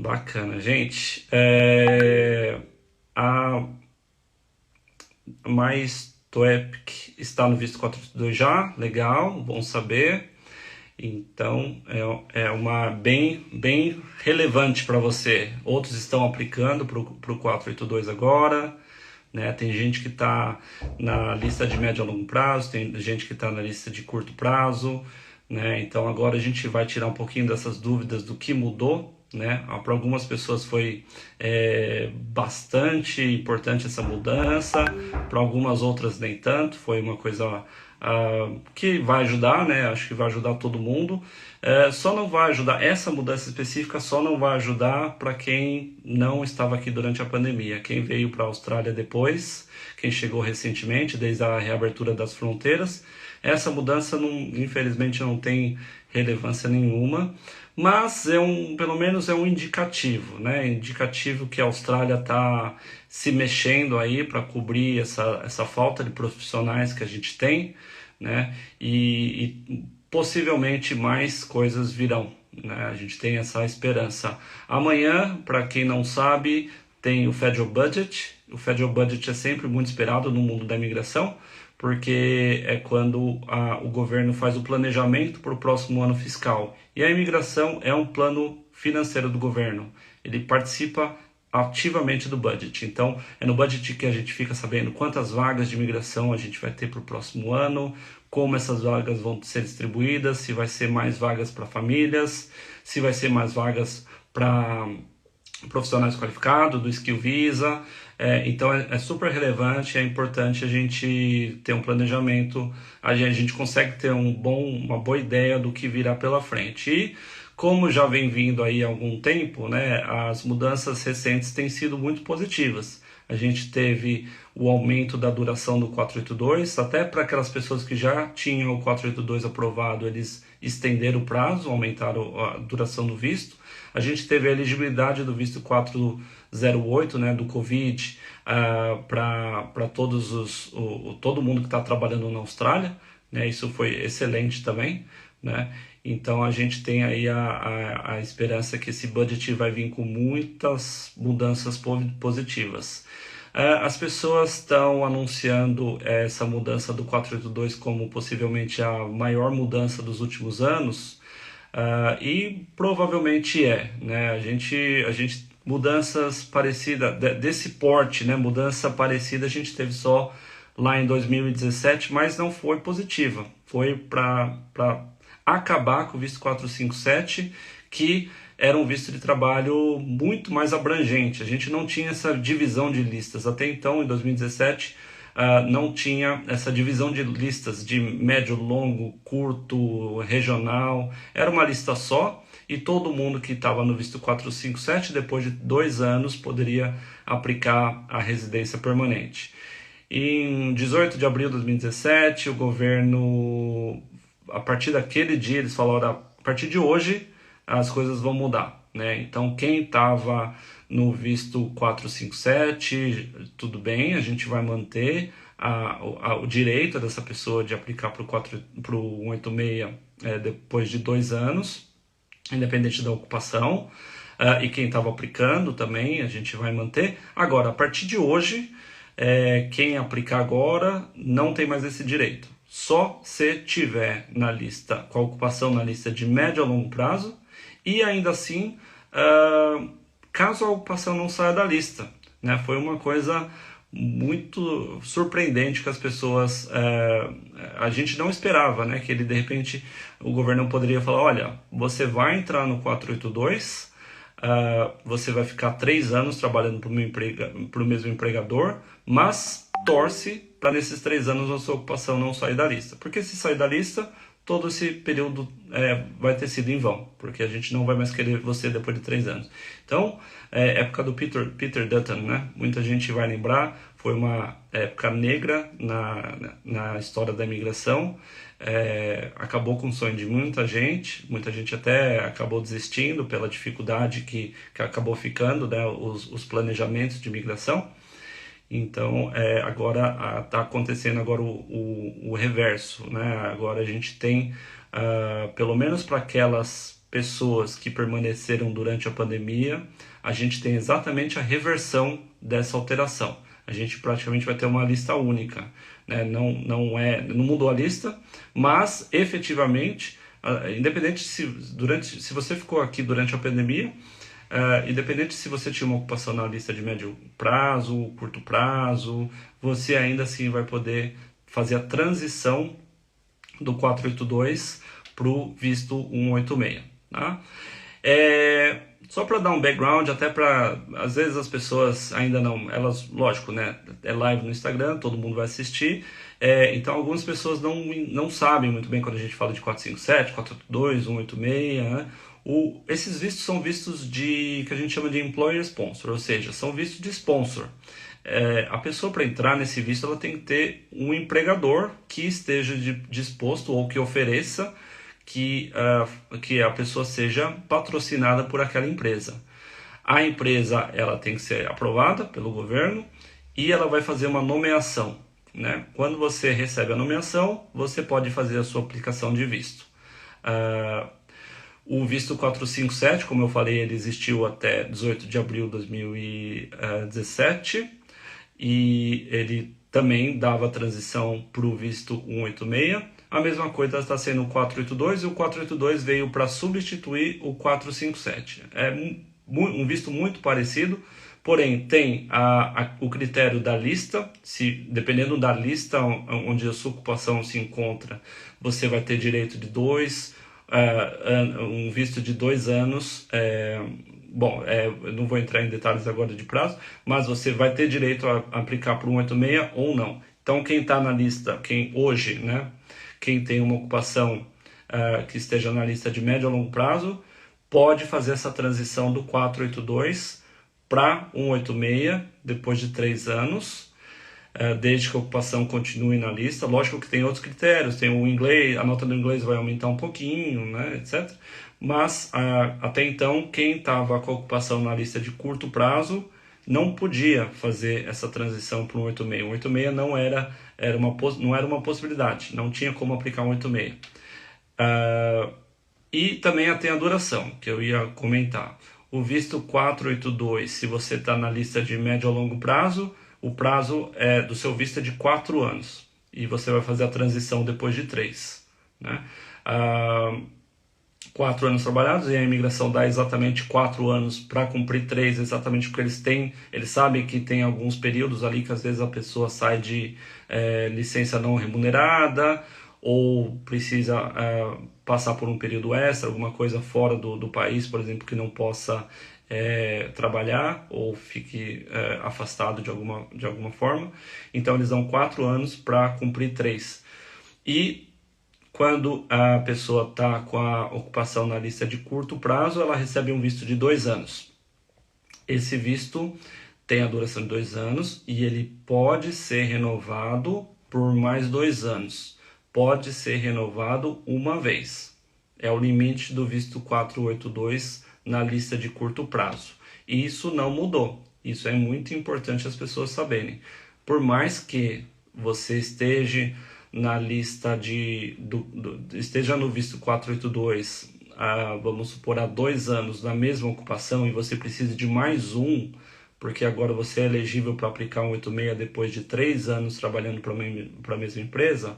Bacana, gente. A mais Toepic está no visto 482 já, legal, bom saber. Então é uma bem relevante para você. Outros estão aplicando para o 482 agora, né? Tem gente que está na lista de médio a longo prazo, tem gente que está na lista de curto prazo, né? Então agora a gente vai tirar um pouquinho dessas dúvidas do que mudou, né? Para algumas pessoas foi bastante importante essa mudança, para algumas outras nem tanto, foi uma coisa que vai ajudar, né? Acho que vai ajudar todo mundo. Só não vai ajudar, essa mudança específica só não vai ajudar para quem não estava aqui durante a pandemia. Quem veio para a Austrália depois, quem chegou recentemente, desde a reabertura das fronteiras, essa mudança não, infelizmente não tem relevância nenhuma, mas pelo menos é um indicativo, né? Indicativo que a Austrália está se mexendo aí para cobrir essa falta de profissionais que a gente tem, né? E possivelmente mais coisas virão, né? A gente tem essa esperança. Amanhã, para quem não sabe, tem o Federal Budget. O Federal Budget é sempre muito esperado no mundo da imigração, porque é quando o governo faz o planejamento para o próximo ano fiscal. E a imigração é um plano financeiro do governo. Ele participa ativamente do budget. Então, é no budget que a gente fica sabendo quantas vagas de imigração a gente vai ter para o próximo ano, como essas vagas vão ser distribuídas, se vai ser mais vagas para famílias, se vai ser mais vagas para profissionais qualificados, do Skill Visa. Então é super relevante, é importante a gente ter um planejamento, a gente consegue ter uma boa ideia do que virá pela frente. E como já vem vindo aí há algum tempo, né, as mudanças recentes têm sido muito positivas. A gente teve o aumento da duração do 482, até para aquelas pessoas que já tinham o 482 aprovado, eles estenderam o prazo, aumentaram a duração do visto. A gente teve a elegibilidade do visto 408, né, do Covid, para todo mundo que está trabalhando na Austrália, né, isso foi excelente também, né. Então a gente tem aí a esperança que esse budget vai vir com muitas mudanças positivas. As pessoas estão anunciando essa mudança do 482 como possivelmente a maior mudança dos últimos anos, e provavelmente né? A gente mudanças parecidas desse porte, né? Mudança parecida a gente teve só lá em 2017, mas não foi positiva. Foi para acabar com o visto 457, que era um visto de trabalho muito mais abrangente. A gente não tinha essa divisão de listas. Até então, em 2017, não tinha essa divisão de listas de médio, longo, curto, regional. Era uma lista só e todo mundo que estava no visto 457, depois de 2 anos, poderia aplicar a residência permanente. Em 18 de abril de 2017, o governo, a partir daquele dia, eles falaram: a partir de hoje as coisas vão mudar, né? Então, quem estava no visto 457, tudo bem, a gente vai manter o direito dessa pessoa de aplicar para o 186 depois de 2 anos, independente da ocupação, e quem estava aplicando também, a gente vai manter. Agora, a partir de hoje, quem aplicar agora não tem mais esse direito. Só se tiver na lista, com a ocupação na lista de médio a longo prazo, e ainda assim, caso a ocupação não saia da lista, né? Foi uma coisa muito surpreendente que as pessoas, a gente não esperava, né? Que ele, de repente, o governo poderia falar: olha, você vai entrar no 482, você vai ficar 3 anos trabalhando para o mesmo empregador, mas torce para nesses 3 anos a sua ocupação não sair da lista. Porque se sair da lista, todo esse período vai ter sido em vão, porque a gente não vai mais querer você depois de 3 anos. Então, época do Peter Dutton, né? Muita gente vai lembrar, foi uma época negra na história da imigração, acabou com o sonho de muita gente até acabou desistindo pela dificuldade que acabou ficando, né? Os planejamentos de imigração. Então, agora está acontecendo agora o reverso, né? Agora a gente tem, pelo menos para aquelas pessoas que permaneceram durante a pandemia, a gente tem exatamente a reversão dessa alteração. A gente praticamente vai ter uma lista única, né? Não mudou a lista, mas efetivamente, independente se você ficou aqui durante a pandemia, independente se você tinha uma ocupação na lista de médio prazo, curto prazo, você ainda assim vai poder fazer a transição do 482 para o visto 186. Tá? Só para dar um background, até para, às vezes as pessoas ainda não, elas, lógico, né, é live no Instagram, todo mundo vai assistir, então algumas pessoas não sabem muito bem quando a gente fala de 457, 482, 186, né? Esses vistos são vistos que a gente chama de employer sponsor, ou seja, são vistos de sponsor. A pessoa, para entrar nesse visto, ela tem que ter um empregador que esteja disposto ou que ofereça que a pessoa seja patrocinada por aquela empresa. A empresa ela tem que ser aprovada pelo governo e ela vai fazer uma nomeação, né? Quando você recebe a nomeação, você pode fazer a sua aplicação de visto. O visto 457, como eu falei, ele existiu até 18 de abril de 2017 e ele também dava transição para o visto 186. A mesma coisa está sendo o 482 e o 482 veio para substituir o 457. É um visto muito parecido, porém tem o critério da lista. Dependendo da lista onde a sua ocupação se encontra, você vai ter direito de um visto de 2 anos. Eu não vou entrar em detalhes agora de prazo, mas você vai ter direito a aplicar para o 186 ou não. Então quem está na lista, quem tem uma ocupação que esteja na lista de médio a longo prazo, pode fazer essa transição do 482 para 186 depois de 3 anos, desde que a ocupação continue na lista. Lógico que tem outros critérios, tem o inglês, a nota do inglês vai aumentar um pouquinho, né, etc. Mas até então, quem estava com a ocupação na lista de curto prazo não podia fazer essa transição para um 186. O 186 não era uma possibilidade, não tinha como aplicar um 186. E também tem a duração, que eu ia comentar. O visto 482, se você está na lista de médio a longo prazo, o prazo do seu visto é de 4 anos. E você vai fazer a transição depois de 3. Né? 4 anos trabalhados, e a imigração dá exatamente 4 anos para cumprir 3, exatamente porque eles sabem que tem alguns períodos ali que às vezes a pessoa sai de licença não remunerada, ou precisa passar por um período extra, alguma coisa fora do país, por exemplo, que não possa trabalhar ou fique afastado de alguma forma. Então eles dão 4 anos para cumprir 3. E quando a pessoa está com a ocupação na lista de curto prazo, ela recebe um visto de 2 anos. Esse visto tem a duração de 2 anos e ele pode ser renovado por mais 2 anos. Pode ser renovado uma vez. É o limite do visto 482 na lista de curto prazo. E isso não mudou. Isso é muito importante as pessoas saberem. Por mais que você esteja na lista esteja no visto 482, vamos supor, há 2 anos na mesma ocupação e você precisa de mais um, porque agora você é elegível para aplicar um 86 depois de 3 anos trabalhando para a mesma empresa,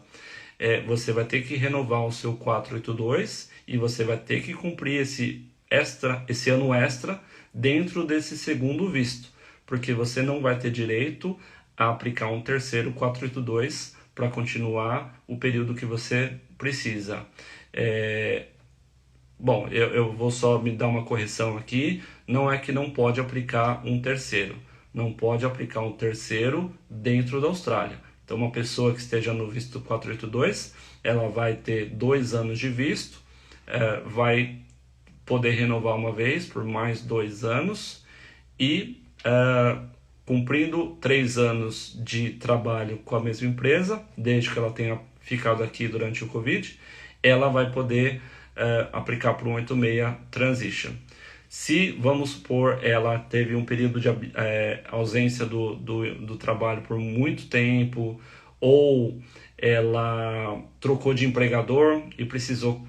você vai ter que renovar o seu 482 e você vai ter que cumprir esse ano extra dentro desse segundo visto, porque você não vai ter direito a aplicar um terceiro 482 para continuar o período que você precisa. Eu vou só me dar uma correção aqui, não é que não pode aplicar um terceiro, não pode aplicar um terceiro dentro da Austrália. Então uma pessoa que esteja no visto 482, ela vai ter 2 anos de visto, vai poder renovar uma vez por mais 2 anos e cumprindo 3 anos de trabalho com a mesma empresa, desde que ela tenha ficado aqui durante o Covid, ela vai poder aplicar para um 86 Transition. Se, vamos supor, ela teve um período de ausência do trabalho por muito tempo, ou ela trocou de empregador e precisou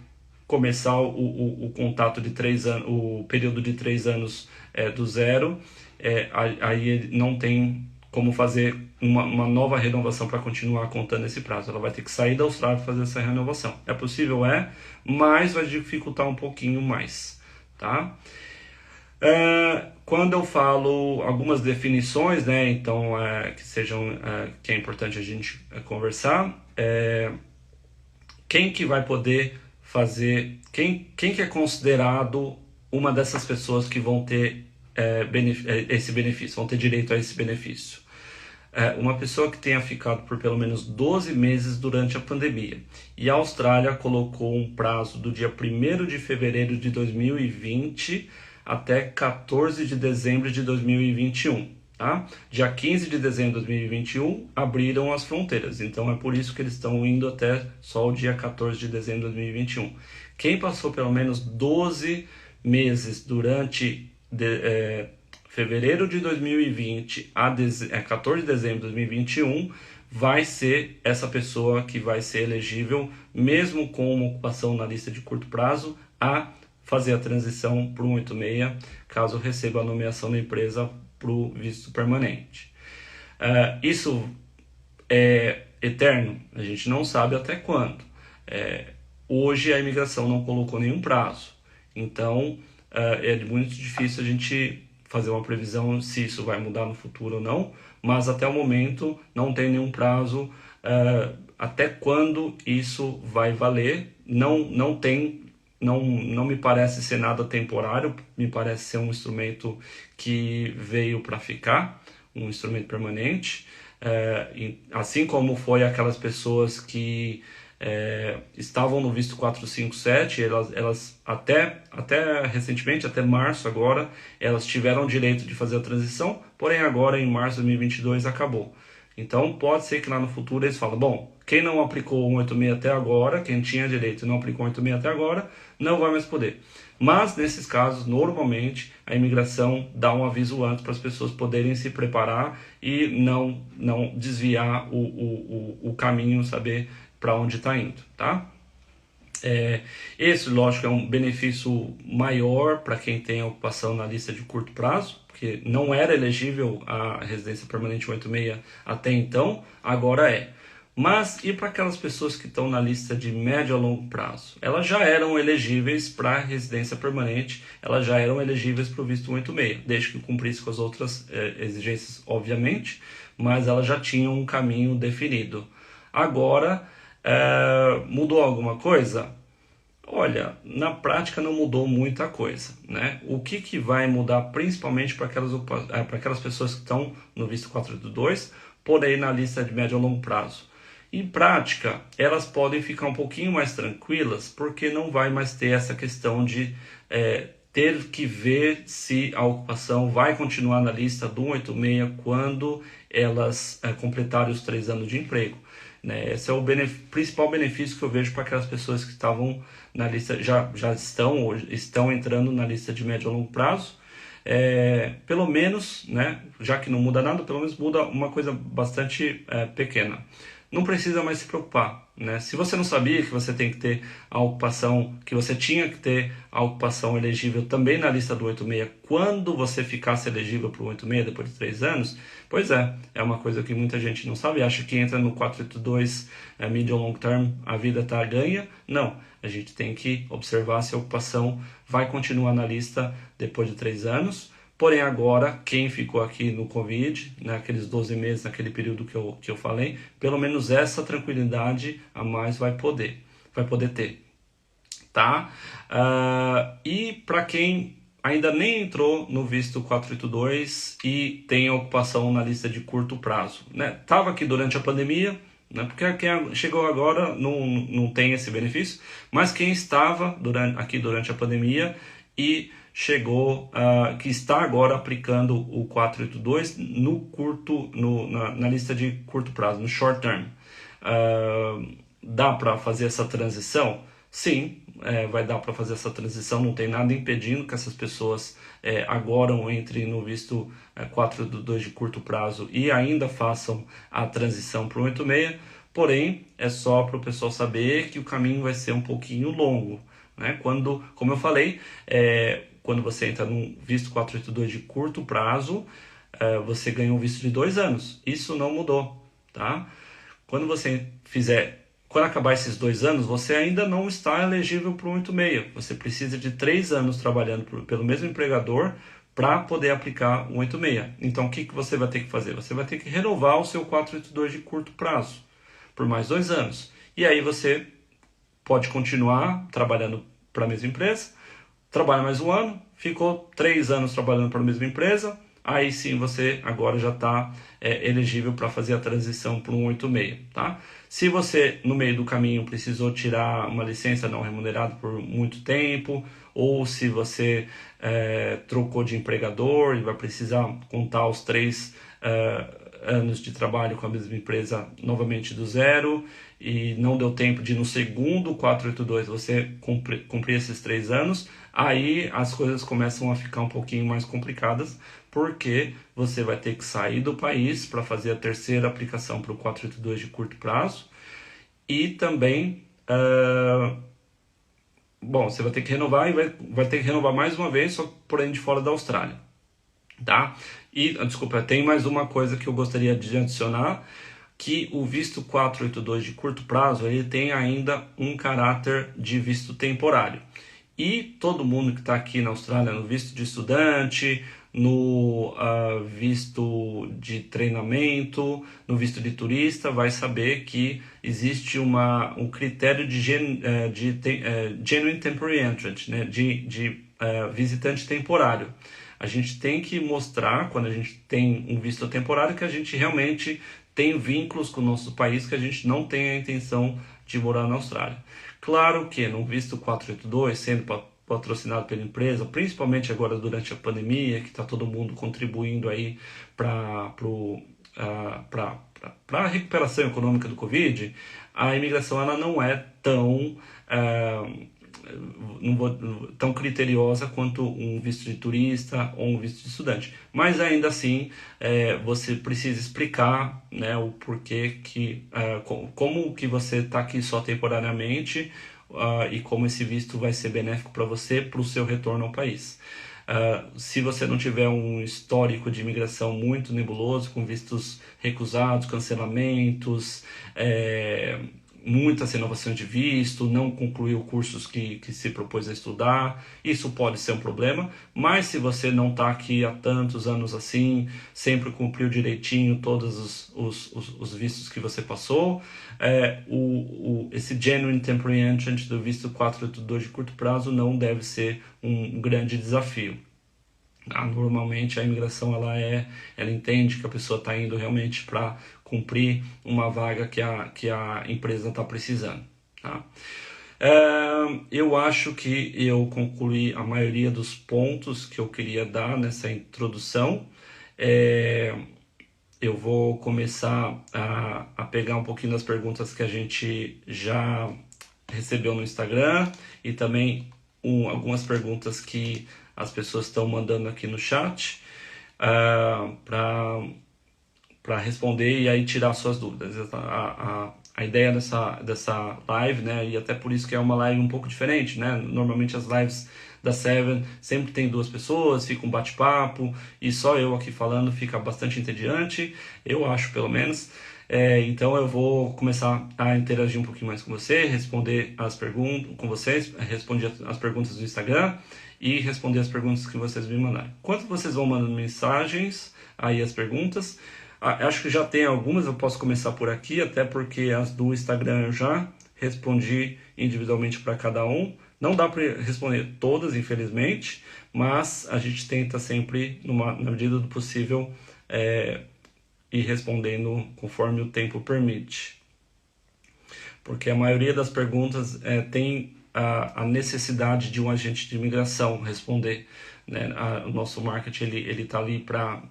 começar o contato de 3 anos, o período de 3 anos do zero, aí ele não tem como fazer uma nova renovação para continuar contando esse prazo. Ela vai ter que sair da Austrália para fazer essa renovação. É possível? Mas vai dificultar um pouquinho mais, tá? Quando eu falo algumas definições, né, então que é importante a gente conversar, quem que vai poder fazer, quem que é considerado uma dessas pessoas que vão ter esse benefício, vão ter direito a esse benefício? Uma pessoa que tenha ficado por pelo menos 12 meses durante a pandemia. E a Austrália colocou um prazo do dia 1º de fevereiro de 2020 até 14 de dezembro de 2021. Tá? Dia 15 de dezembro de 2021 abriram as fronteiras, então é por isso que eles estão indo até só o dia 14 de dezembro de 2021. Quem passou pelo menos 12 meses durante fevereiro de 2020 a 14 de dezembro de 2021 vai ser essa pessoa que vai ser elegível, mesmo com uma ocupação na lista de curto prazo, a fazer a transição para o 186, caso receba a nomeação da empresa para o visto permanente. Isso é eterno? A gente não sabe até quando. Hoje a imigração não colocou nenhum prazo, então é muito difícil a gente fazer uma previsão se isso vai mudar no futuro ou não, mas até o momento não tem nenhum prazo até quando isso vai valer. Não me parece ser nada temporário, me parece ser um instrumento que veio para ficar, um instrumento permanente, assim como foi aquelas pessoas que estavam no visto 457, elas até recentemente, até março agora, elas tiveram o direito de fazer a transição, porém agora em março de 2022 acabou. Então pode ser que lá no futuro eles falem, bom, quem não aplicou o 186 até agora, quem tinha direito e não aplicou o 186 até agora, não vai mais poder. Mas nesses casos, normalmente, a imigração dá um aviso antes para as pessoas poderem se preparar e não desviar o caminho, saber para onde está indo, tá? Esse, lógico, é um benefício maior para quem tem a ocupação na lista de curto prazo, porque não era elegível a residência permanente 186 até então, agora é. Mas e para aquelas pessoas que estão na lista de médio a longo prazo? Elas já eram elegíveis para residência permanente, elas já eram elegíveis para o visto 186, desde que cumprisse com as outras exigências, obviamente, mas elas já tinham um caminho definido. Agora, mudou alguma coisa? Olha, na prática não mudou muita coisa, né? O que vai mudar principalmente para aquelas pessoas que estão no visto 482, porém na lista de médio a longo prazo? Em prática, elas podem ficar um pouquinho mais tranquilas, porque não vai mais ter essa questão de ter que ver se a ocupação vai continuar na lista do 186 quando elas completarem os 3 anos de emprego. Né? Esse é o principal benefício que eu vejo para aquelas pessoas que estavam na lista, já estão entrando na lista de médio a longo prazo. Pelo menos, né, já que não muda nada, pelo menos muda uma coisa bastante pequena. Não precisa mais se preocupar, né? Se você não sabia que você tem que ter a ocupação, que você tinha que ter a ocupação elegível também na lista do 86 quando você ficasse elegível para o 86 depois de 3 anos, pois é uma coisa que muita gente não sabe, acha que entra no 482 medium long term, a vida está ganha. Não, a gente tem que observar se a ocupação vai continuar na lista depois de 3 anos. Porém, agora, quem ficou aqui no Covid, naqueles 12 meses, naquele período que eu falei, pelo menos essa tranquilidade a mais vai poder ter, tá? E para quem ainda nem entrou no visto 482 e tem a ocupação na lista de curto prazo, né? Estava aqui durante a pandemia, né? Porque quem chegou agora não tem esse benefício, mas quem estava aqui durante a pandemia e que está agora aplicando o 482 na lista de curto prazo, no short term. Dá para fazer essa transição? Sim, vai dar para fazer essa transição, não tem nada impedindo que essas pessoas agora entrem no visto 482 de curto prazo e ainda façam a transição para o 186, porém é só para o pessoal saber que o caminho vai ser um pouquinho longo. né? Quando, como eu falei, quando você entra num visto 482 de curto prazo, você ganha um visto de 2 anos. Isso não mudou, tá? Quando você quando acabar esses 2 anos, você ainda não está elegível para o 186. Você precisa de 3 anos trabalhando pelo mesmo empregador para poder aplicar o 186. Então, o que você vai ter que fazer? Você vai ter que renovar o seu 482 de curto prazo por mais 2 anos. E aí você pode continuar trabalhando para a mesma empresa, trabalha mais um ano, ficou 3 anos trabalhando para a mesma empresa, aí sim você agora já está elegível para fazer a transição para um 86, tá? Se você, no meio do caminho, precisou tirar uma licença não remunerada por muito tempo, ou se você trocou de empregador e vai precisar contar os 3 anos de trabalho com a mesma empresa novamente do zero, e não deu tempo de no segundo 482 você cumprir esses 3 anos, aí as coisas começam a ficar um pouquinho mais complicadas, porque você vai ter que sair do país para fazer a terceira aplicação para o 482 de curto prazo, e também, bom, você vai ter que renovar e vai ter que renovar mais uma vez, só porém de fora da Austrália, tá? E, desculpa, tem mais uma coisa que eu gostaria de adicionar, que o visto 482 de curto prazo, ele tem ainda um caráter de visto temporário. E todo mundo que está aqui na Austrália no visto de estudante, no visto de treinamento, no visto de turista, vai saber que existe um critério de genuine temporary entrant, né? de visitante temporário. A gente tem que mostrar, quando a gente tem um visto temporário, que a gente realmente tem vínculos com o nosso país, que a gente não tem a intenção de morar na Austrália. Claro que no visto 482, sendo patrocinado pela empresa, principalmente agora durante a pandemia, que está todo mundo contribuindo aí para a recuperação econômica do Covid, a imigração ela não é tão criteriosa quanto um visto de turista ou um visto de estudante. Mas ainda assim, você precisa explicar, né, o porquê como que você está aqui só temporariamente, e como esse visto vai ser benéfico para você, para o seu retorno ao país. Se você não tiver um histórico de imigração muito nebuloso, com vistos recusados, cancelamentos, muitas renovações de visto, não concluiu cursos que se propôs a estudar, isso pode ser um problema, mas se você não está aqui há tantos anos assim, sempre cumpriu direitinho todos os vistos que você passou, esse Genuine Temporary Entrant do visto 482 de curto prazo não deve ser um grande desafio. Normalmente a imigração ela entende que a pessoa está indo realmente para cumprir uma vaga que a empresa está precisando, tá? Eu acho que eu concluí a maioria dos pontos que eu queria dar nessa introdução. Eu vou começar a pegar um pouquinho das perguntas que a gente já recebeu no Instagram, e também algumas perguntas que as pessoas estão mandando aqui no chat, para responder e aí tirar suas dúvidas. A ideia dessa live, né, e até por isso que é uma live um pouco diferente, né? Normalmente as lives da Seven sempre tem 2 pessoas, fica um bate-papo, e só eu aqui falando fica bastante entediante, eu acho, pelo menos. Então eu vou começar a interagir um pouquinho mais com você, responder as perguntas com vocês, responder as perguntas do Instagram e responder as perguntas que vocês me mandarem. Enquanto vocês vão mandando mensagens, aí as perguntas, acho que já tem algumas, eu posso começar por aqui, até porque as do Instagram eu já respondi individualmente para cada um. Não dá para responder todas, infelizmente, mas a gente tenta sempre, na medida do possível, ir respondendo conforme o tempo permite. Porque a maioria das perguntas tem a necessidade de um agente de imigração responder, né? O nosso marketing ele tá ali para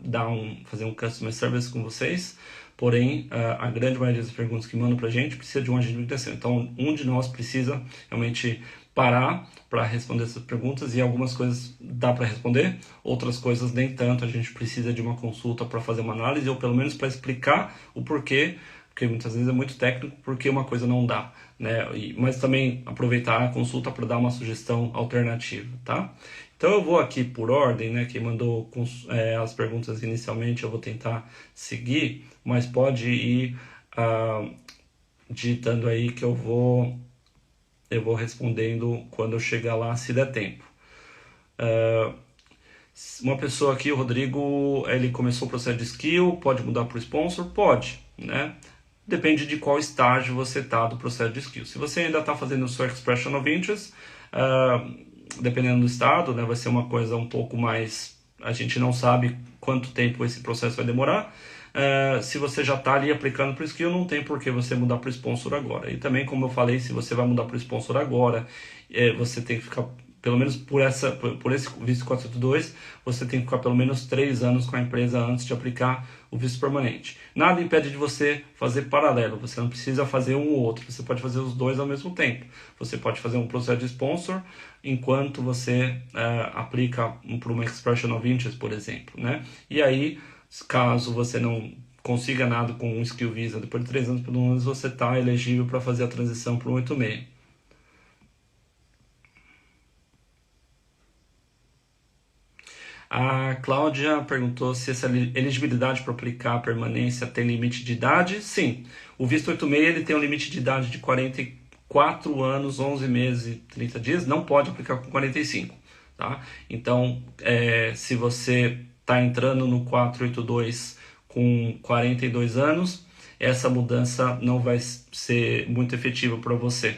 fazer um customer service com vocês, porém a grande maioria das perguntas que mandam para a gente precisa de um agente de imigração. Então um de nós precisa realmente parar para responder essas perguntas, e algumas coisas dá para responder, outras coisas nem tanto. A gente precisa de uma consulta para fazer uma análise, ou pelo menos para explicar o porquê porque muitas vezes é muito técnico porque uma coisa não dá, né? Mas também aproveitar a consulta para dar uma sugestão alternativa, tá? Então eu vou aqui por ordem, né? Quem mandou as perguntas inicialmente eu vou tentar seguir, mas pode ir digitando aí que eu vou respondendo quando eu chegar lá, se der tempo. Uma pessoa aqui, o Rodrigo, ele começou o processo de skill, pode mudar para o sponsor? Pode, né? Depende de qual estágio você está do processo de skill. Se você ainda está fazendo o seu expression of interest, dependendo do estado, né, vai ser uma coisa um pouco mais... A gente não sabe quanto tempo esse processo vai demorar. Se você já está ali aplicando para o skill, não tem por que você mudar para o sponsor agora. E também, como eu falei, se você vai mudar para o sponsor agora, você tem que ficar, pelo menos por esse visto 482, você tem que ficar pelo menos 3 anos com a empresa antes de aplicar o visto permanente. Nada impede de você fazer paralelo, você não precisa fazer um ou outro, você pode fazer os dois ao mesmo tempo. Você pode fazer um processo de sponsor enquanto você aplica para uma expression of interest, por exemplo, né? E aí, caso você não consiga nada com um skill visa, depois de 3 anos, pelo menos você está elegível para fazer a transição para o 86. A Cláudia perguntou se essa elegibilidade para aplicar a permanência tem limite de idade. Sim, o visto 86 ele tem um limite de idade de 44 anos, 11 meses e 30 dias, não pode aplicar com 45. Tá? Então, se você está entrando no 482 com 42 anos, essa mudança não vai ser muito efetiva para você.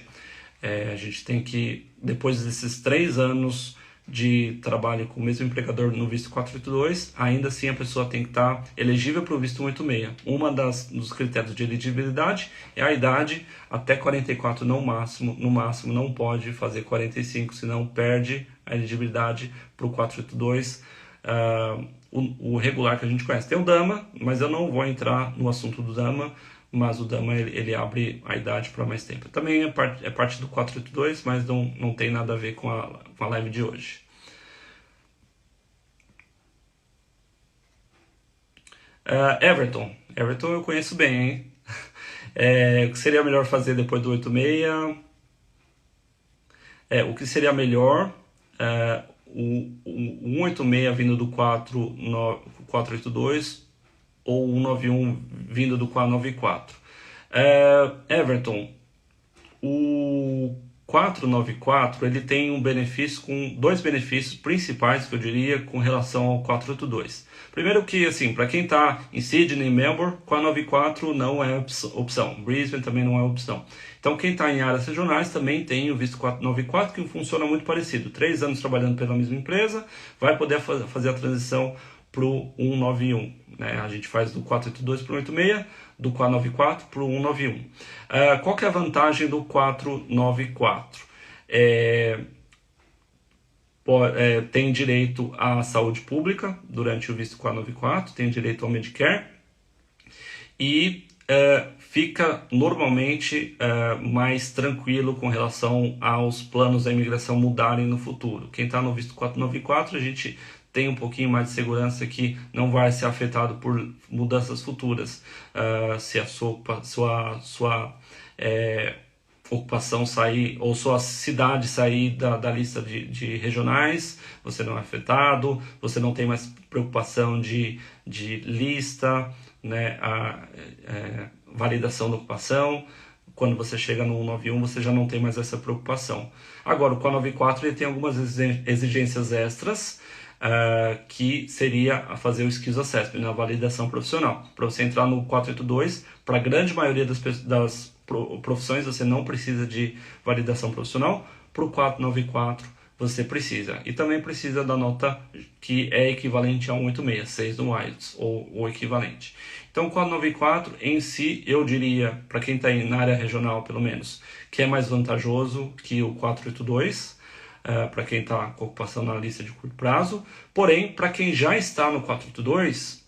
A gente tem que, depois desses 3 anos de trabalho com o mesmo empregador no visto 482, ainda assim a pessoa tem que estar elegível para o visto 186. Uma dos critérios de elegibilidade é a idade, até 44 no máximo não pode fazer 45, senão perde a elegibilidade para o 482, o regular que a gente conhece. Tem o DAMA, mas eu não vou entrar no assunto do DAMA, mas o DAMA ele abre a idade para mais tempo. Também é parte do 482, mas não tem nada a ver com a live de hoje. Everton eu conheço bem, hein? O que seria melhor fazer depois do 86? O que seria melhor? O 186 vindo do 482 ou 191 vindo do 494. Everton, o 494 ele tem dois benefícios principais que eu diria com relação ao 482. Primeiro que, assim, para quem está em Sydney, Melbourne, 494 não é opção. Brisbane também não é opção. Então, quem está em áreas regionais também tem o visto 494, que funciona muito parecido. 3 anos trabalhando pela mesma empresa, vai poder fazer a transição para o 191. Né? A gente faz do 482 para o 186, do 494 para o 191. Qual que é a vantagem do 494? Tem direito à saúde pública durante o visto 494, tem direito ao Medicare e fica normalmente mais tranquilo com relação aos planos da imigração mudarem no futuro. Quem está no visto 494, a gente tem um pouquinho mais de segurança que não vai ser afetado por mudanças futuras. Se a sua ocupação sair, ou sua cidade sair da lista de regionais, você não é afetado, você não tem mais preocupação de lista, né, validação da ocupação. Quando você chega no 191, você já não tem mais essa preocupação. Agora, o 494 ele tem algumas exigências extras, que seria fazer o Skills Assessment, a validação profissional. Para você entrar no 482, para a grande maioria das profissões você não precisa de validação profissional. Para o 494 você precisa. E também precisa da nota que é equivalente a 186, 6 no IELTS, ou o equivalente. Então, o 494 em si, eu diria, para quem está na área regional pelo menos, que é mais vantajoso que o 482, para quem está com ocupação na lista de curto prazo. Porém, para quem já está no 482,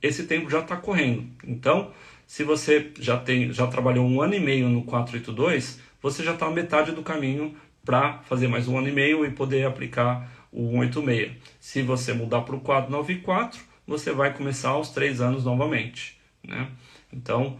esse tempo já está correndo. Então, se você já trabalhou 1 ano e meio no 482, você já está na metade do caminho para fazer mais 1 ano e meio e poder aplicar o 186. Se você mudar para o 494, você vai começar aos 3 anos novamente, né? Então,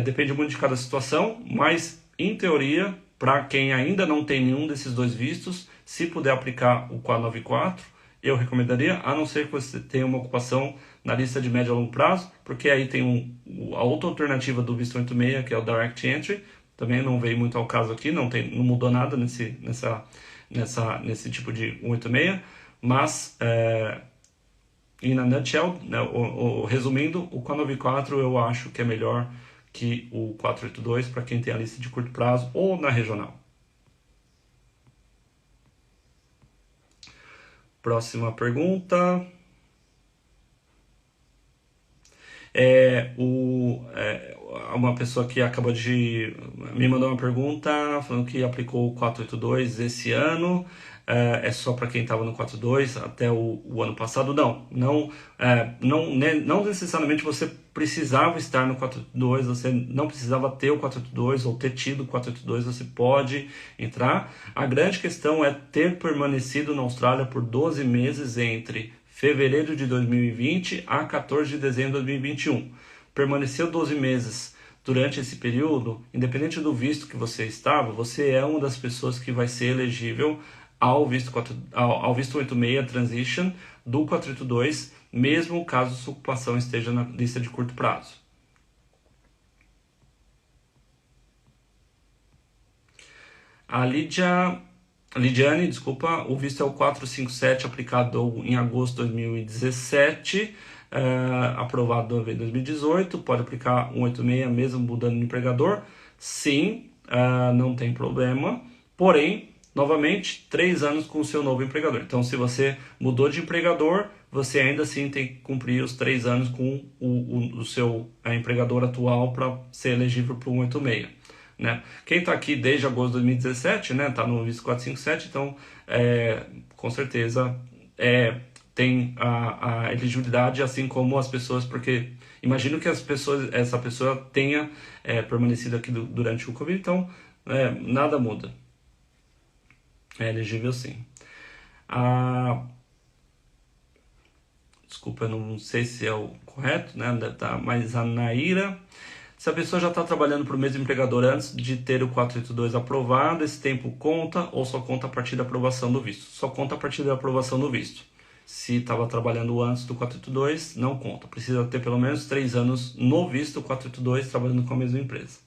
Depende muito de cada situação, mas em teoria, para quem ainda não tem nenhum desses dois vistos, se puder aplicar o 494, eu recomendaria, a não ser que você tenha uma ocupação na lista de médio a longo prazo, porque aí tem a outra alternativa do visto 86, que é o Direct Entry, também não veio muito ao caso aqui, não mudou nada nesse tipo de 186, mas, in a nutshell, né, resumindo, o 494 eu acho que é melhor que o 482 para quem tem a lista de curto prazo ou na regional. Próxima pergunta. Uma pessoa que acabou de me mandou uma pergunta falando que aplicou o 482 esse ano. É só para quem estava no 4.2 até o ano passado? Não necessariamente você precisava estar no 4.2, você não precisava ter o 4.2 ou ter tido o 4.2, você pode entrar. A grande questão é ter permanecido na Austrália por 12 meses entre fevereiro de 2020 a 14 de dezembro de 2021. Permaneceu 12 meses durante esse período, independente do visto que você estava, você é uma das pessoas que vai ser elegível ao visto 86 Transition do 482, mesmo caso sua ocupação esteja na lista de curto prazo. A Lidiane, desculpa, o visto é o 457, aplicado em agosto de 2017, aprovado em 2018, pode aplicar 186 mesmo mudando de empregador? Sim, não tem problema, porém, novamente, 3 anos com o seu novo empregador. Então, se você mudou de empregador, você ainda assim tem que cumprir os 3 anos com o seu empregador atual para ser elegível para o 186. Né? Quem está aqui desde agosto de 2017, né, está no visto 457, então com certeza tem a elegibilidade, assim como as pessoas, porque imagino que essa pessoa tenha permanecido aqui durante o Covid, então nada muda. É elegível sim. Desculpa, eu não sei se é o correto, né? Deve estar, mas a Naira, se a pessoa já está trabalhando para o mesmo empregador antes de ter o 482 aprovado, esse tempo conta ou só conta a partir da aprovação do visto? Só conta a partir da aprovação do visto. Se estava trabalhando antes do 482, não conta. Precisa ter pelo menos 3 anos no visto 482 trabalhando com a mesma empresa.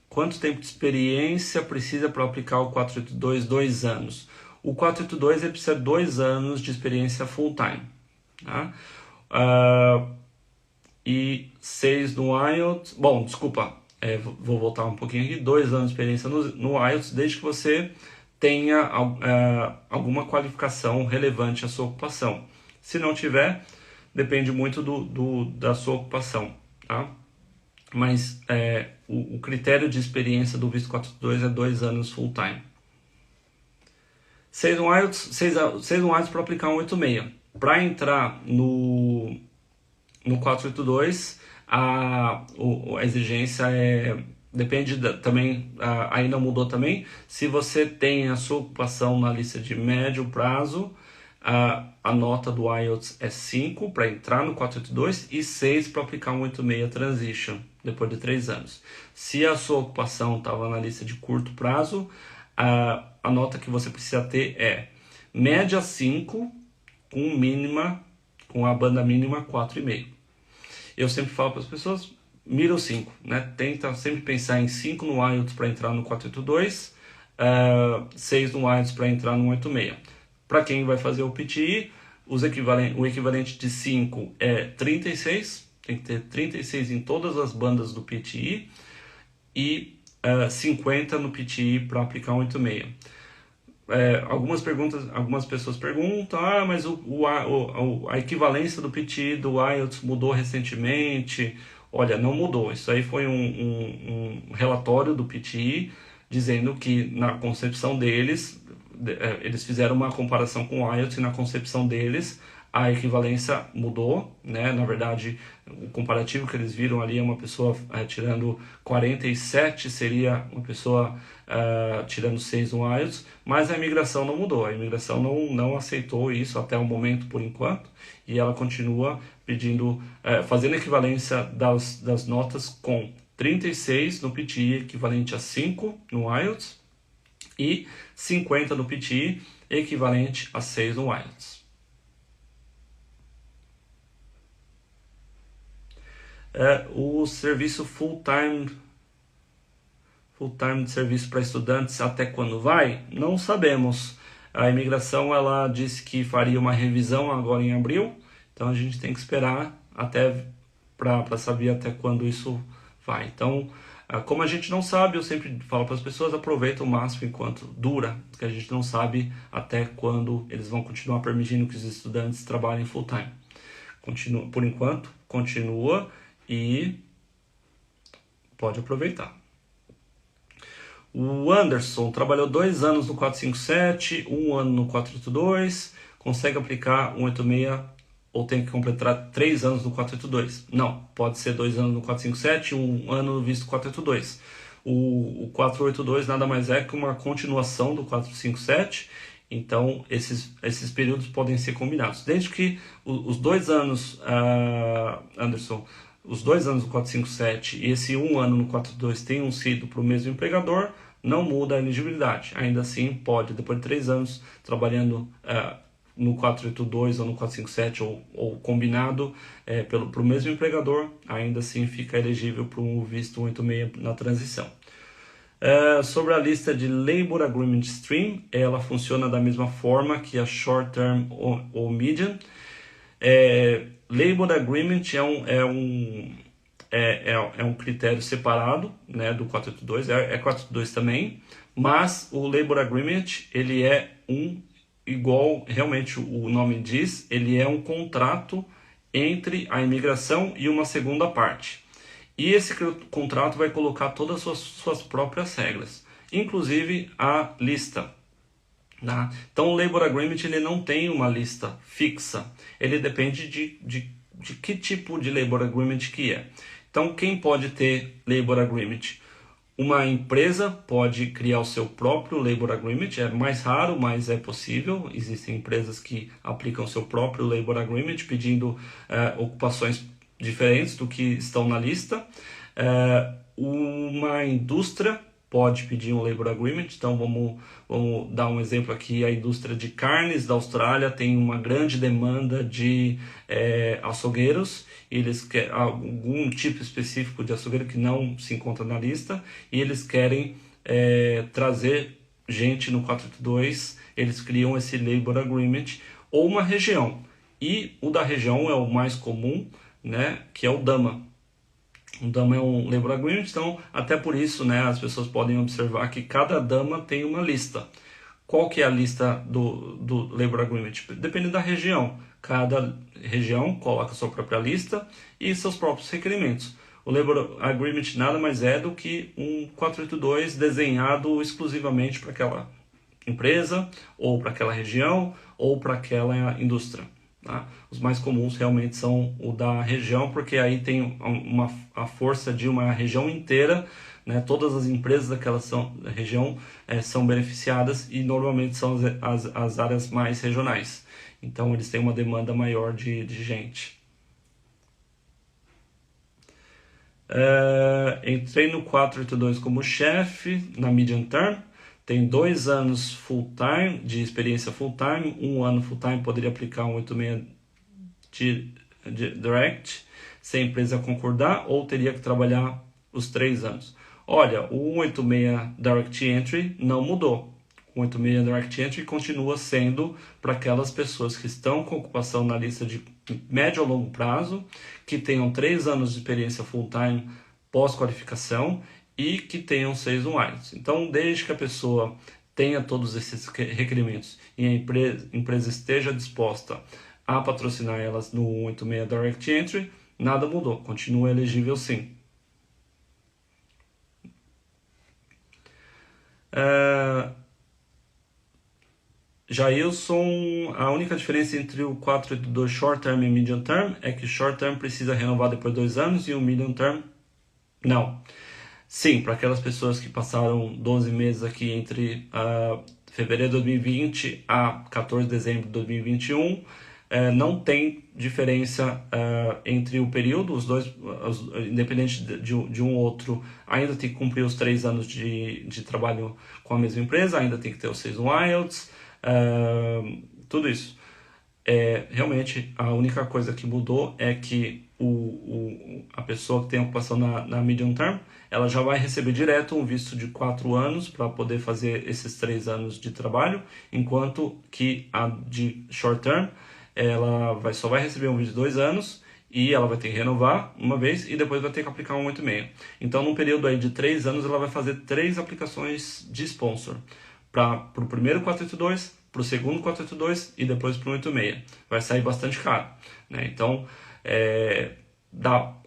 Quanto tempo de experiência precisa para aplicar o 482? 2 anos. O 482 ele precisa de 2 anos de experiência full time. Tá? E 6 no IELTS. Bom, desculpa, vou voltar um pouquinho aqui. 2 anos de experiência no IELTS, desde que você tenha alguma qualificação relevante à sua ocupação. Se não tiver, depende muito da sua ocupação. Tá? Mas o critério de experiência do visto 482 é 2 anos full time. 6 IELTS para aplicar 186. Para entrar no 482, a exigência depende também, aí não mudou também, se você tem a sua ocupação na lista de médio prazo, a nota do IELTS é 5 para entrar no 482 e 6 para aplicar 186 Transition, depois de 3 anos. Se a sua ocupação estava na lista de curto prazo, a nota que você precisa ter é média 5 com a banda mínima 4,5. Eu sempre falo para as pessoas, mira o 5, né? Tenta sempre pensar em 5 no IELTS para entrar no 482, 6 no IELTS para entrar no 186. Para quem vai fazer o PTE, o equivalente de 5 é 36, tem que ter 36 em todas as bandas do PTE e 50 no PTE para aplicar 186. Algumas pessoas perguntam, mas a equivalência do PTE do IELTS mudou recentemente. Olha, não mudou. Isso aí foi um relatório do PTE dizendo que na concepção deles, eles fizeram uma comparação com o IELTS e na concepção deles a equivalência mudou, né? Na verdade, o comparativo que eles viram ali é uma pessoa tirando 47, seria uma pessoa tirando 6 no IELTS, mas a imigração não mudou, a imigração não aceitou isso até o momento por enquanto, e ela continua pedindo, fazendo equivalência das notas com 36 no PTE, equivalente a 5 no IELTS, e 50 no PTE, equivalente a 6 no IELTS. O serviço full-time de serviço para estudantes, até quando vai? Não sabemos. A imigração, ela disse que faria uma revisão agora em abril, então a gente tem que esperar até para saber até quando isso vai. Então, como a gente não sabe, eu sempre falo para as pessoas, aproveita o máximo enquanto dura, porque a gente não sabe até quando eles vão continuar permitindo que os estudantes trabalhem full-time. Por enquanto, continua e pode aproveitar. O Anderson trabalhou 2 anos no 457, 1 ano no 482, consegue aplicar 186 ou tem que completar 3 anos no 482? Não, pode ser 2 anos no 457 e 1 ano no visto 482. O 482 nada mais é que uma continuação do 457, então esses períodos podem ser combinados. Desde que os 2 anos, Anderson, os 2 anos no 457 e esse 1 ano no 482 tenham sido para o mesmo empregador, não muda a elegibilidade. Ainda assim, pode, depois de 3 anos trabalhando no 482 ou no 457 ou combinado para o mesmo empregador, ainda assim fica elegível para um visto 186 na transição. Sobre a lista de Labor Agreement Stream, ela funciona da mesma forma que a Short Term ou Medium. Labor Agreement é um critério separado, né, do 482, é 482 também, mas o Labor Agreement, ele é igual realmente o nome diz, ele é um contrato entre a imigração e uma segunda parte. E esse contrato vai colocar todas as suas próprias regras, inclusive a lista. Tá? Então o Labor Agreement ele não tem uma lista fixa, ele depende de que tipo de Labor Agreement que é. Então quem pode ter Labor Agreement? Uma empresa pode criar o seu próprio Labor Agreement, é mais raro, mas é possível. Existem empresas que aplicam o seu próprio Labor Agreement, pedindo ocupações diferentes do que estão na lista. Uma indústria pode pedir um Labor Agreement, então vamos dar um exemplo aqui. A indústria de carnes da Austrália tem uma grande demanda de açougueiros, eles querem algum tipo específico de açougueiro que não se encontra na lista, e eles querem trazer gente no 482, eles criam esse Labor Agreement, ou uma região, e o da região é o mais comum, né, que é o DAMA. O DAMA é um Labor Agreement, então até por isso, né, as pessoas podem observar que cada DAMA tem uma lista. Qual que é a lista do Labor Agreement? Depende da região. Cada região coloca sua própria lista e seus próprios requerimentos. O Labor Agreement nada mais é do que um 482 desenhado exclusivamente para aquela empresa, ou para aquela região, ou para aquela indústria. Tá? Os mais comuns realmente são o da região, porque aí tem a força de uma região inteira, né? Todas as empresas daquela região são beneficiadas e normalmente são as áreas mais regionais. Então eles têm uma demanda maior de gente. Entrei no 482 como chefe na Medium Term. Tem 2 anos full-time, de experiência full-time, 1 ano full-time, poderia aplicar um 186 direct, se a empresa concordar, ou teria que trabalhar os 3 anos. Olha, o 186 direct entry não mudou. O 186 direct entry continua sendo para aquelas pessoas que estão com ocupação na lista de médio a longo prazo, que tenham 3 anos de experiência full-time pós-qualificação, e que tenham 6 no IELTS. Então, desde que a pessoa tenha todos esses requerimentos e a empresa esteja disposta a patrocinar elas no 186 Direct Entry, nada mudou, continua elegível sim. Jailson, a única diferença entre o 482 Short Term e Medium Term é que o Short Term precisa renovar depois de 2 anos e o Medium Term não. Sim, para aquelas pessoas que passaram 12 meses aqui entre fevereiro de 2020 a 14 de dezembro de 2021, não tem diferença entre o período, os dois, independente de um outro, ainda tem que cumprir os 3 anos de trabalho com a mesma empresa, ainda tem que ter os 6 wilds, tudo isso. Realmente, a única coisa que mudou é que a pessoa que tem ocupação na medium term, ela já vai receber direto um visto de 4 anos para poder fazer esses 3 anos de trabalho, enquanto que a de short term, só vai receber um visto de 2 anos e ela vai ter que renovar uma vez e depois vai ter que aplicar um 8,5. Então, num período aí de 3 anos, ela vai fazer 3 aplicações de sponsor para o primeiro 482, para o segundo 482 e depois para o 86. Vai sair bastante caro, né? Então,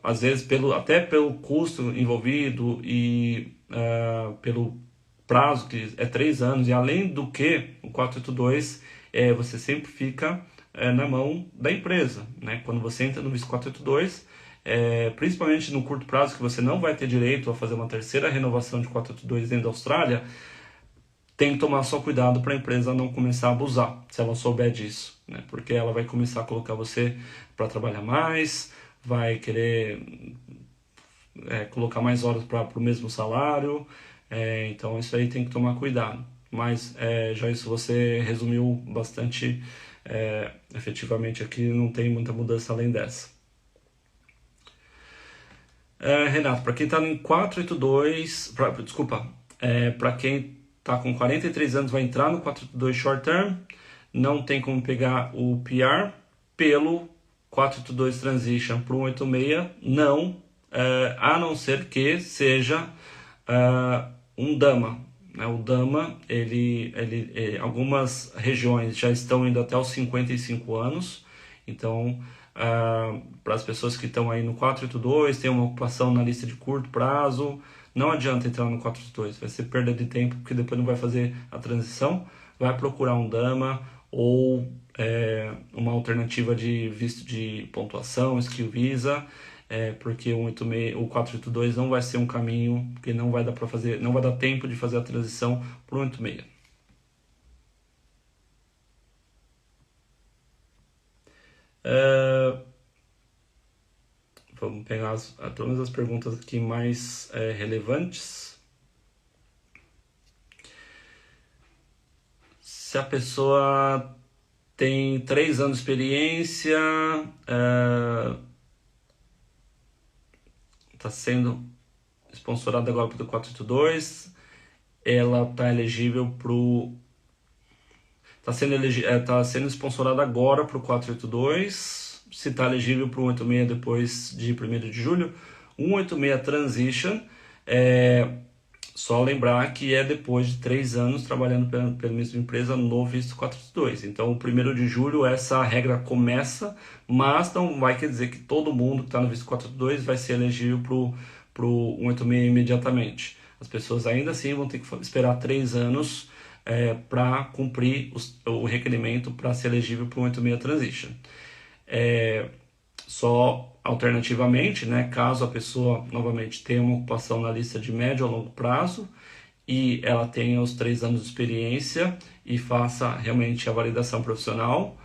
às vezes, até pelo custo envolvido e pelo prazo, que é 3 anos, e além do que, o 482, você sempre fica na mão da empresa, né? Quando você entra no visto 482, principalmente no curto prazo, que você não vai ter direito a fazer uma terceira renovação de 482 dentro da Austrália, tem que tomar só cuidado para a empresa não começar a abusar, se ela souber disso, né? Porque ela vai começar a colocar você para trabalhar mais, vai querer colocar mais horas para o mesmo salário, então isso aí tem que tomar cuidado. Mas já isso você resumiu bastante efetivamente aqui, não tem muita mudança além dessa. Renato, para quem está em 482, para quem está com 43 anos vai entrar no 482 short term, não tem como pegar o PR pelo 482 transition para o 186, não, a não ser que seja um DAMA. Né? O DAMA, algumas regiões já estão indo até os 55 anos, então para as pessoas que estão aí no 482, tem uma ocupação na lista de curto prazo, não adianta entrar no 482, vai ser perda de tempo, porque depois não vai fazer a transição, vai procurar um DAMA ou uma alternativa de visto de pontuação, Skill Visa, porque o 482 não vai ser um caminho, porque não vai dar para fazer, não vai dar tempo de fazer a transição para o 186. Vamos pegar pelo menos as perguntas aqui mais relevantes. Se a pessoa tem 3 anos de experiência, está sendo sponsorada agora pelo 482, ela está elegível para o... Está sendo sponsorada agora para o 482, se está elegível para o 186 depois de 1º de julho. 186 Transition, só lembrar que é depois de 3 anos trabalhando pela mesma empresa no visto 482. Então, o 1º de julho essa regra começa, mas não vai quer dizer que todo mundo que está no visto 482 vai ser elegível para o 186 imediatamente. As pessoas ainda assim vão ter que esperar 3 anos para cumprir o requerimento para ser elegível para o 186 Transition. Só alternativamente, né, caso a pessoa novamente tenha uma ocupação na lista de médio a longo prazo e ela tenha os 3 anos de experiência e faça realmente a validação profissional,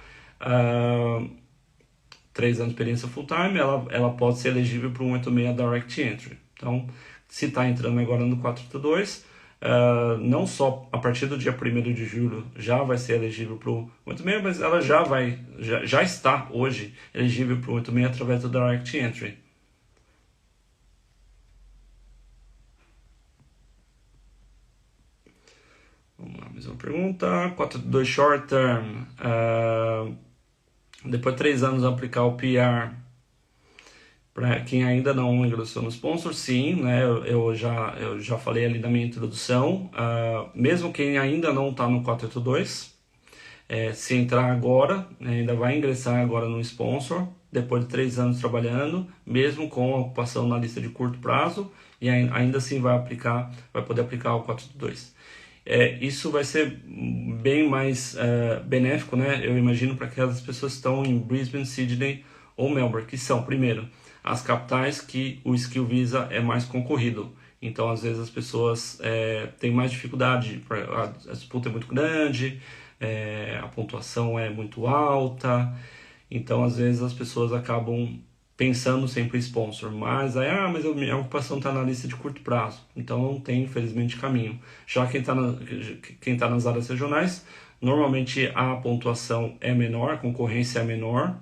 3 anos de experiência full time, ela pode ser elegível para um 186 Direct Entry. Então, se está entrando agora no 482, não só a partir do dia 1º de julho já vai ser elegível para o 86, mas ela já está hoje elegível para o 86 através do Direct Entry. Vamos lá, mais uma pergunta. 482 Short Term. Depois de 3 anos aplicar o PR. Para quem ainda não ingressou no sponsor, sim, né? Eu já falei ali na minha introdução. Mesmo quem ainda não está no 482, se entrar agora, né, ainda vai ingressar agora no sponsor, depois de 3 anos trabalhando, mesmo com a ocupação na lista de curto prazo, e ainda assim vai poder aplicar o 482. Isso vai ser bem mais benéfico, né? Eu imagino, para aquelas pessoas que estão em Brisbane, Sydney ou Melbourne, que são, primeiro, as capitais que o Skill Visa é mais concorrido. Então, às vezes, as pessoas têm mais dificuldade, a disputa é muito grande, a pontuação é muito alta, então, às vezes, as pessoas acabam pensando sempre em sponsor, mas aí, mas a minha ocupação está na lista de curto prazo, então não tem, infelizmente, caminho. Já quem tá nas áreas regionais, normalmente a pontuação é menor, a concorrência é menor,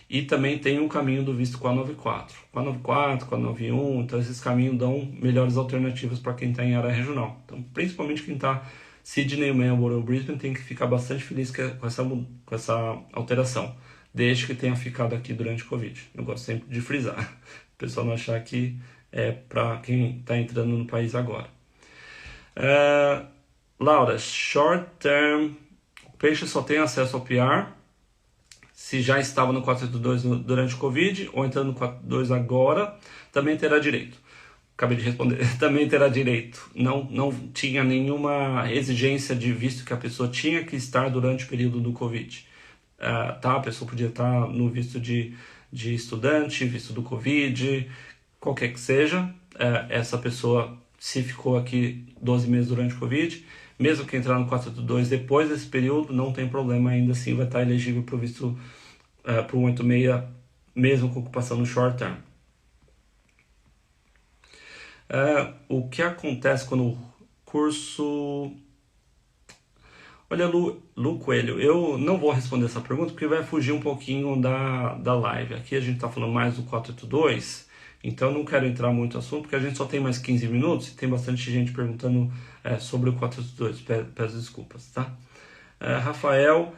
e também tem um caminho do visto 494. 494, 491, então esses caminhos dão melhores alternativas para quem está em área regional. Então, principalmente quem está Sydney, Melbourne ou Brisbane tem que ficar bastante feliz com essa alteração, desde que tenha ficado aqui durante o Covid. Eu gosto sempre de frisar, o pessoal não achar que é para quem está entrando no país agora. Laura, short term, o peixe só tem acesso ao PR se já estava no 482 durante o Covid ou entrando no 482 agora, também terá direito. Acabei de responder, também terá direito. Não tinha nenhuma exigência de visto que a pessoa tinha que estar durante o período do Covid. A pessoa podia estar no visto de estudante, visto do Covid, qualquer que seja. Essa pessoa, se ficou aqui 12 meses durante o Covid, mesmo que entrar no 482 depois desse período, não tem problema, ainda assim vai estar elegível para o visto para o 186, mesmo com ocupação no short term. O que acontece quando o curso... Olha, Lu Coelho, eu não vou responder essa pergunta porque vai fugir um pouquinho da live. Aqui a gente está falando mais do 482, então não quero entrar muito no assunto porque a gente só tem mais 15 minutos e tem bastante gente perguntando sobre o 482. Peço desculpas, tá? Rafael,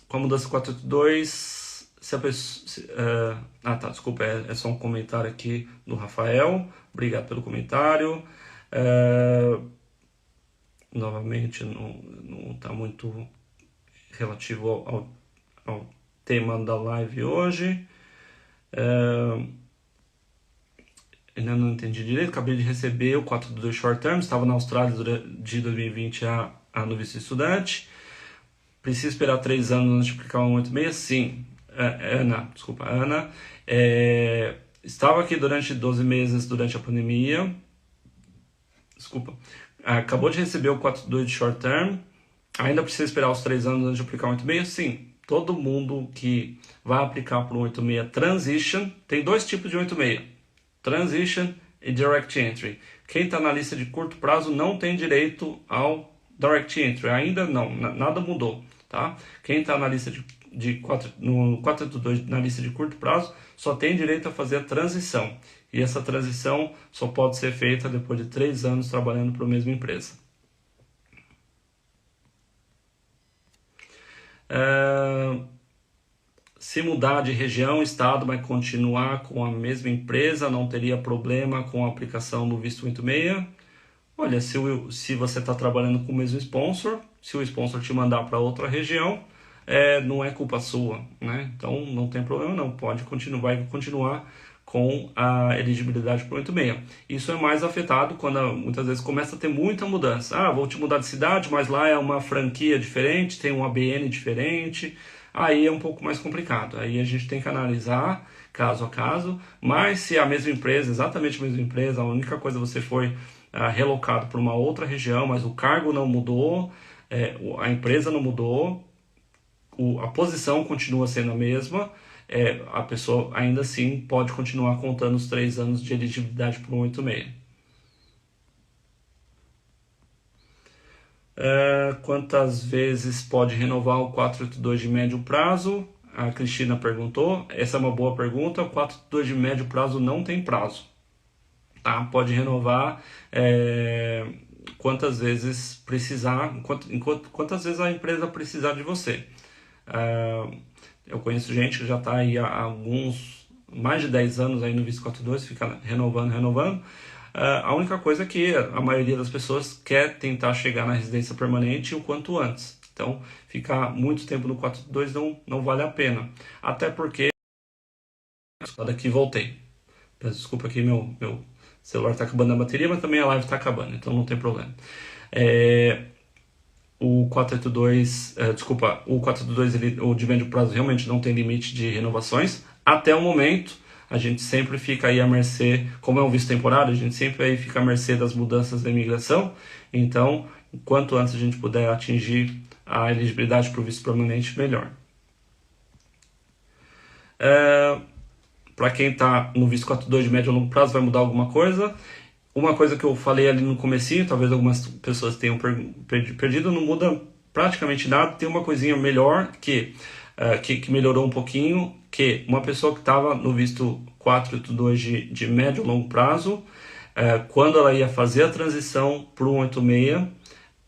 com a mudança 482, se a pessoa... tá, desculpa, é só um comentário aqui do Rafael. Obrigado pelo comentário. Novamente, não está muito relativo ao tema da live hoje. Ainda não entendi direito. Acabei de receber o 422 Short Term. Estava na Austrália de 2020 no visto de estudante. Precisa esperar 3 anos antes de aplicar o 186? Sim. Ana. Estava aqui durante 12 meses durante a pandemia. Desculpa. Acabou de receber o 422 de short term, ainda precisa esperar os 3 anos antes de aplicar o 186? Sim, todo mundo que vai aplicar para o 186 Transition, tem 2 tipos de 186, Transition e Direct Entry. Quem está na lista de curto prazo não tem direito ao Direct Entry, ainda não, nada mudou, tá? Quem está na lista no 482 na lista de curto prazo só tem direito a fazer a transição. E essa transição só pode ser feita depois de 3 anos trabalhando para a mesma empresa. Se mudar de região, estado, vai continuar com a mesma empresa, não teria problema com a aplicação do visto 186? Olha, se você está trabalhando com o mesmo sponsor, se o sponsor te mandar para outra região, não é culpa sua, né? Então não tem problema não, vai continuar com a elegibilidade para o 186. Isso é mais afetado quando muitas vezes começa a ter muita mudança. Vou te mudar de cidade, mas lá é uma franquia diferente, tem um ABN diferente, aí é um pouco mais complicado. Aí a gente tem que analisar caso a caso, mas se é a mesma empresa, exatamente a mesma empresa, a única coisa você foi relocado para uma outra região, mas o cargo não mudou, a empresa não mudou, a posição continua sendo a mesma, a pessoa ainda assim pode continuar contando os 3 anos de elegibilidade para o 186. Quantas vezes pode renovar o 482 de médio prazo? A Cristina perguntou. Essa é uma boa pergunta. O 482 de médio prazo não tem prazo, tá? Pode renovar quantas vezes precisar, quantas vezes a empresa precisar de você. Eu conheço gente que já está aí há mais de 10 anos aí no visto 482, fica renovando. A única coisa é que a maioria das pessoas quer tentar chegar na residência permanente o quanto antes. Então, ficar muito tempo no 482 não vale a pena. Até porque... Daqui voltei. Peço desculpa aqui, meu celular está acabando a bateria, mas também a live está acabando, então não tem problema. O 482, o 482 o de médio prazo realmente não tem limite de renovações até o momento. a gente sempre fica aí à mercê, como é um visto temporário, a gente sempre aí fica à mercê das mudanças da imigração. Então, quanto antes a gente puder atingir a elegibilidade para o visto permanente, melhor. Para quem está no visto 4.2 de médio a longo prazo, vai mudar alguma coisa? Uma coisa que eu falei ali no comecinho, talvez algumas pessoas tenham perdido, não muda praticamente nada. Tem uma coisinha melhor que melhorou um pouquinho, que uma pessoa que estava no visto 482 de médio a longo prazo, quando ela ia fazer a transição para o 186,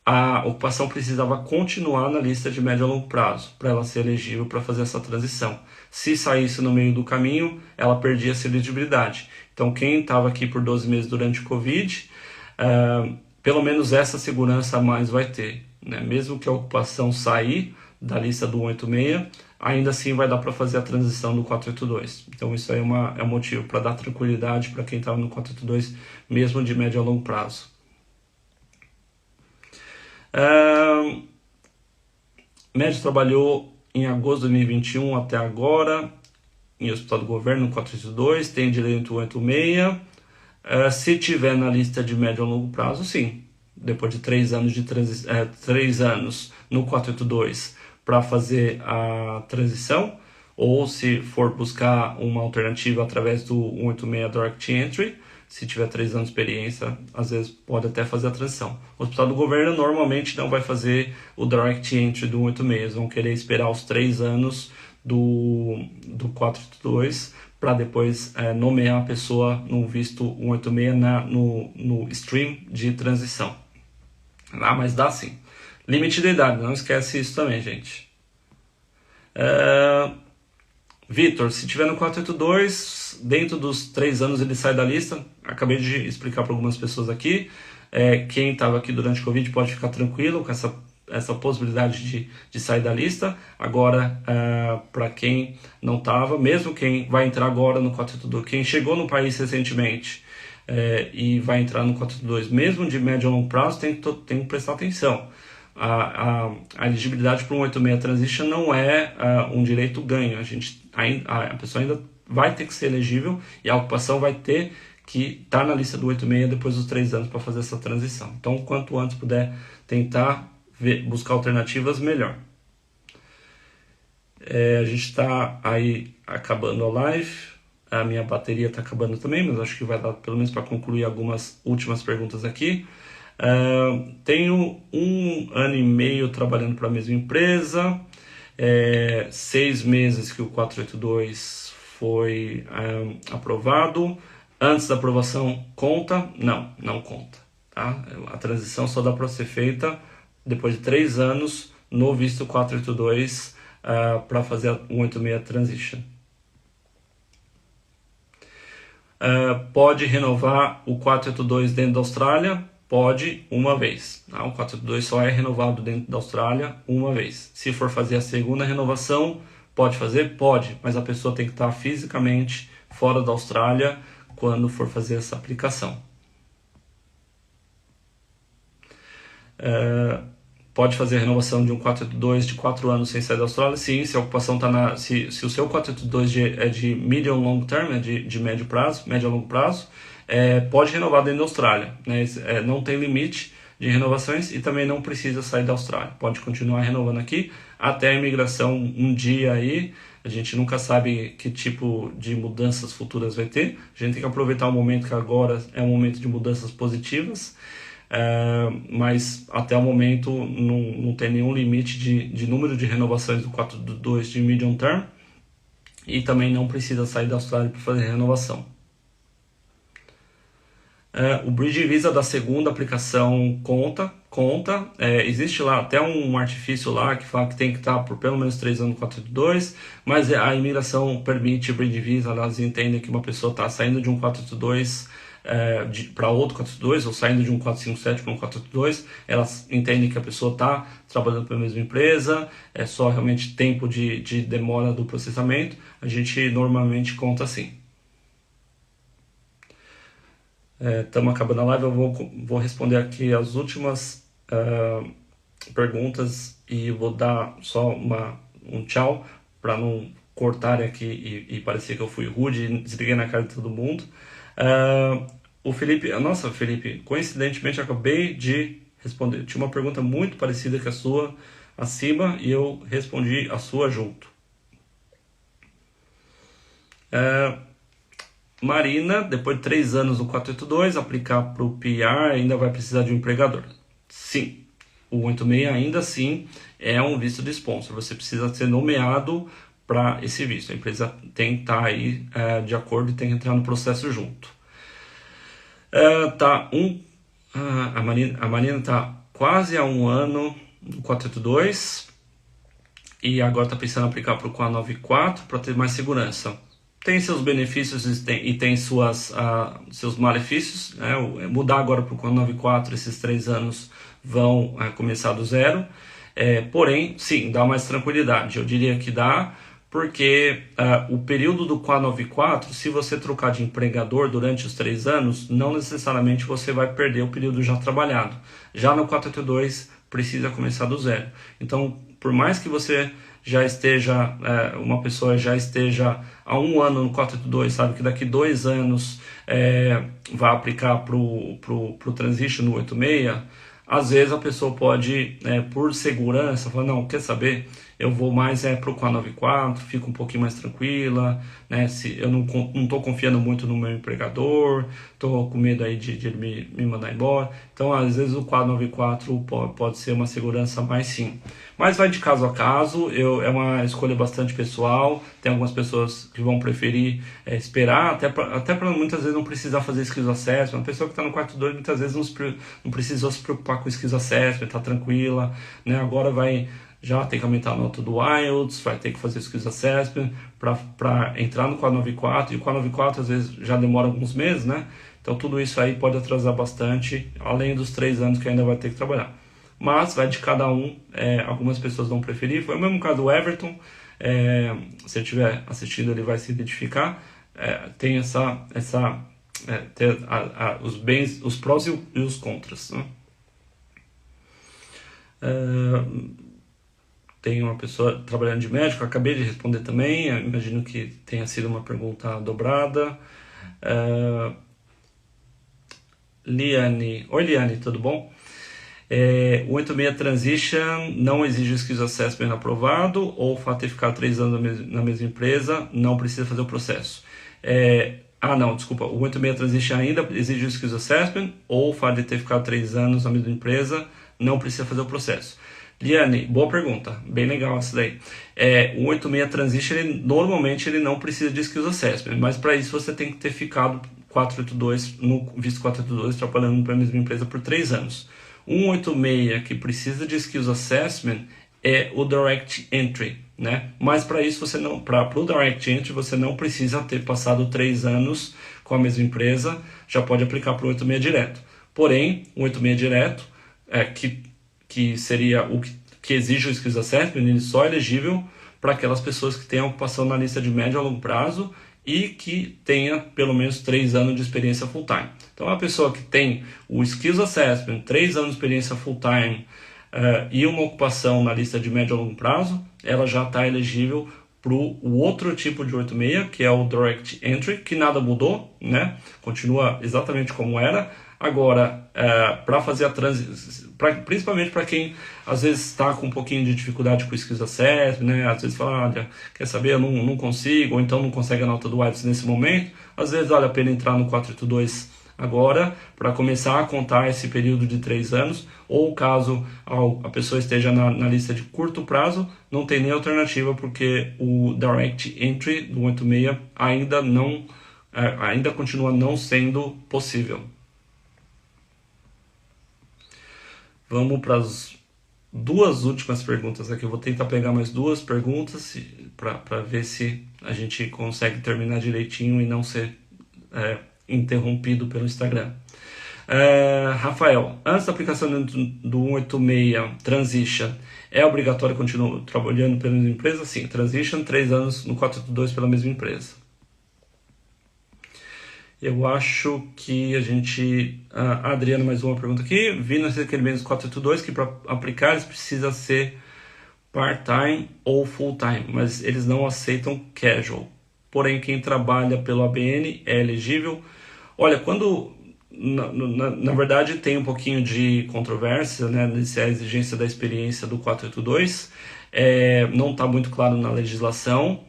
a ocupação precisava continuar na lista de médio a longo prazo, para ela ser elegível para fazer essa transição. Se saísse no meio do caminho, ela perdia essa elegibilidade. Então, quem estava aqui por 12 meses durante o Covid, pelo menos essa segurança a mais vai ter, né? Mesmo que a ocupação sair da lista do 186, ainda assim vai dar para fazer a transição do 482. Então, isso aí é um motivo para dar tranquilidade para quem estava no 482, mesmo de médio a longo prazo. Médio trabalhou em agosto de 2021 até agora em hospital do governo 482, tem direito 186. Se tiver na lista de médio a longo prazo, sim. Depois de 3 anos de 3 anos no 482 para fazer a transição, ou se for buscar uma alternativa através do 186 Direct Entry, se tiver 3 anos de experiência, às vezes pode até fazer a transição. O hospital do governo normalmente não vai fazer o Direct Entry do 186, vão querer esperar os 3 anos do 482 para depois nomear a pessoa no visto 186 no stream de transição. Mas dá sim. Limite de idade, não esquece isso também, gente. Vitor, se tiver no 482, dentro dos 3 anos ele sai da lista. Acabei de explicar para algumas pessoas aqui. Quem estava aqui durante o Covid pode ficar tranquilo com essa possibilidade de sair da lista. Agora, para quem não estava, mesmo quem vai entrar agora no 482, quem chegou no país recentemente e vai entrar no 482, mesmo de médio a longo prazo, tem que prestar atenção. A elegibilidade para um 186 Transition não é um direito ganho. A pessoa ainda vai ter que ser elegível e a ocupação vai ter que estar na lista do 86 depois dos 3 anos para fazer essa transição. Então, quanto antes puder tentar buscar alternativas, melhor. A gente está aí acabando a live. A minha bateria está acabando também, mas acho que vai dar pelo menos para concluir algumas últimas perguntas aqui. Tenho 1 ano e meio trabalhando para a mesma empresa. 6 meses que o 482 foi aprovado. Antes da aprovação conta? Não conta. Tá? A transição só dá para ser feita depois de 3 anos no visto 482 para fazer a 186 Transition. Pode renovar o 482 dentro da Austrália? Pode, uma vez. Tá? O 482 só é renovado dentro da Austrália uma vez. Se for fazer a segunda renovação, pode fazer? Pode, mas a pessoa tem que estar fisicamente fora da Austrália quando for fazer essa aplicação. Pode fazer a renovação de um 482 de 4 anos sem sair da Austrália? Sim, se a ocupação está se o seu 482 é de medium long term, de médio prazo, médio a longo prazo, pode renovar dentro da Austrália. Né? Não tem limite de renovações e também não precisa sair da Austrália. Pode continuar renovando aqui até a imigração um dia aí. A gente nunca sabe que tipo de mudanças futuras vai ter. A gente tem que aproveitar o momento que agora é um momento de mudanças positivas. Mas até o momento não tem nenhum limite de número de renovações do 482 de medium term e também não precisa sair da Austrália para fazer renovação. O Bridge Visa da segunda aplicação conta. Existe lá até um artifício lá que fala que tem que estar por pelo menos 3 anos no 482, mas a imigração permite Bridge Visa, elas entendem que uma pessoa está saindo de um 482 para outro 482 ou saindo de um 457 para um 482, elas entendem que a pessoa está trabalhando para a mesma empresa, é só realmente tempo de demora do processamento. A gente normalmente conta assim. Estamos acabando a live, eu vou responder aqui as últimas perguntas e vou dar só um tchau para não cortarem aqui e parecia que eu fui rude e desliguei na cara de todo mundo. O Felipe, nossa, Felipe, coincidentemente eu acabei de responder. Tinha uma pergunta muito parecida com a sua acima e eu respondi a sua junto. Marina, depois de 3 anos no 482, aplicar para o PR ainda vai precisar de um empregador. Sim, o 86 ainda assim é um visto de sponsor. Você precisa ser nomeado para esse visto. A empresa tem que estar aí de acordo e tem que entrar no processo junto. A Marina está quase há 1 ano no 482 e agora está pensando em aplicar para o 494 para ter mais segurança. Tem seus benefícios e tem seus malefícios, né? Mudar agora para o 494, esses 3 anos vão começar do zero. Porém, sim, dá mais tranquilidade. Eu diria que dá, porque o período do 494, se você trocar de empregador durante os 3 anos, não necessariamente você vai perder o período já trabalhado. Já no 482, precisa começar do zero. Então, por mais que você já esteja, uma pessoa já esteja há 1 ano no 482, sabe que daqui 2 anos vai aplicar para o Transition no 86, às vezes a pessoa pode, por segurança, falar, não, quer saber, eu vou mais para o 494, fico um pouquinho mais tranquila, né? Se eu não estou confiando muito no meu empregador, estou com medo aí de ele me mandar embora. Então, às vezes o 494 pode ser uma segurança mais sim. Mas vai de caso a caso, é uma escolha bastante pessoal. Tem algumas pessoas que vão preferir esperar, até para muitas vezes não precisar fazer skills assessment. Uma pessoa que está no 4.2 muitas vezes não precisou se preocupar com skills assessment, está tranquila, né? Agora já tem que aumentar a nota do IELTS, vai ter que fazer skills assessment para entrar no 494, e o 494 às vezes já demora alguns meses, né? Então tudo isso aí pode atrasar bastante, além dos 3 anos que ainda vai ter que trabalhar. Mas vai de cada um, algumas pessoas vão preferir. Foi o mesmo caso do Everton, se ele estiver assistindo ele vai se identificar. Tem os bens, os prós e os contras, né? Tem uma pessoa trabalhando de médico, acabei de responder também, eu imagino que tenha sido uma pergunta dobrada. Liane, oi Liane, tudo bom? O 86 Transition não exige o Skills Assessment aprovado, ou o fato de ficar 3 anos na mesma empresa não precisa fazer o processo. Não, desculpa, o 86 Transition ainda exige o Skills Assessment, ou o fato de ter ficado 3 anos na mesma empresa não precisa fazer o processo. Liane, boa pergunta, bem legal essa daí. O 86 Transition, normalmente ele não precisa de Skills Assessment, mas para isso você tem que ter ficado 482, no visto 482, trabalhando para a mesma empresa por 3 anos. 186 que precisa de Skills Assessment é o Direct Entry, né? Mas para isso para o Direct Entry você não precisa ter passado 3 anos com a mesma empresa, já pode aplicar para o 86 direto. Porém, o 86 direto, que seria o que exige o Skills Assessment, ele só é elegível para aquelas pessoas que tenham ocupação na lista de médio a longo prazo e que tenha pelo menos 3 anos de experiência full-time. Então, a pessoa que tem o Skills Assessment, 3 anos de experiência full-time e uma ocupação na lista de médio a longo prazo, ela já está elegível para o outro tipo de 86, que é o Direct Entry, que nada mudou, né? Continua exatamente como era. Agora, para fazer a transição, principalmente para quem às vezes está com um pouquinho de dificuldade com o Skills Assessment, né? Às vezes fala, olha, quer saber, eu não consigo, ou então não consegue a nota do IELTS nesse momento. Às vezes vale a pena entrar no 482 agora, para começar a contar esse período de 3 anos, ou caso a pessoa esteja na lista de curto prazo, não tem nem alternativa, porque o Direct Entry do 86 ainda continua não sendo possível. Vamos para as 2 últimas perguntas aqui. Eu vou tentar pegar mais 2 perguntas para ver se a gente consegue terminar direitinho e não ser interrompido pelo Instagram. Rafael, antes da aplicação do 186 Transition, é obrigatório continuar trabalhando pela mesma empresa? Sim, Transition, 3 anos no 482 pela mesma empresa. Eu acho que a gente... Adriano, mais uma pergunta aqui. Vi nos requerimentos 482 que para aplicar eles precisa ser part-time ou full-time, mas eles não aceitam casual. Porém, quem trabalha pelo ABN é elegível. Olha, quando na verdade tem um pouquinho de controvérsia, né, se a exigência da experiência do 482 não está muito claro na legislação.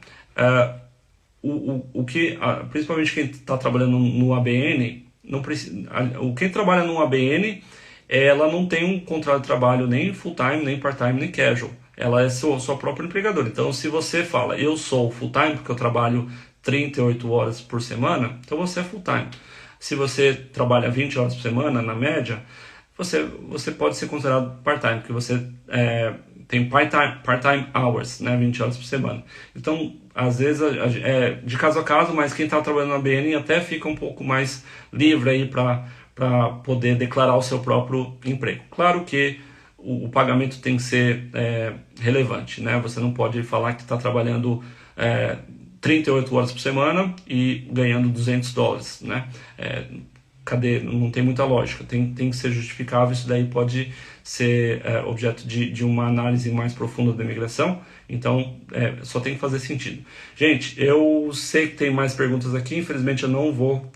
O que, principalmente quem está trabalhando no ABN, não precisa, quem trabalha no ABN, ela não tem um contrato de trabalho nem full-time, nem part-time, nem casual. Ela é sua própria empregadora. Então, se você fala, eu sou full-time porque eu trabalho 38 horas por semana, então você é full-time. Se você trabalha 20 horas por semana, na média, você pode ser considerado part-time, porque você tem part-time hours, né, 20 horas por semana. Então, às vezes, de caso a caso, mas quem está trabalhando na BN até fica um pouco mais livre aí para poder declarar o seu próprio emprego. Claro que o pagamento tem que ser relevante, né? Você não pode falar que está trabalhando 38 horas por semana e ganhando $200, né? Cadê? Não tem muita lógica, tem que ser justificável. Isso daí pode ser objeto de uma análise mais profunda da imigração. Então, só tem que fazer sentido. Gente, eu sei que tem mais perguntas aqui, infelizmente eu não vou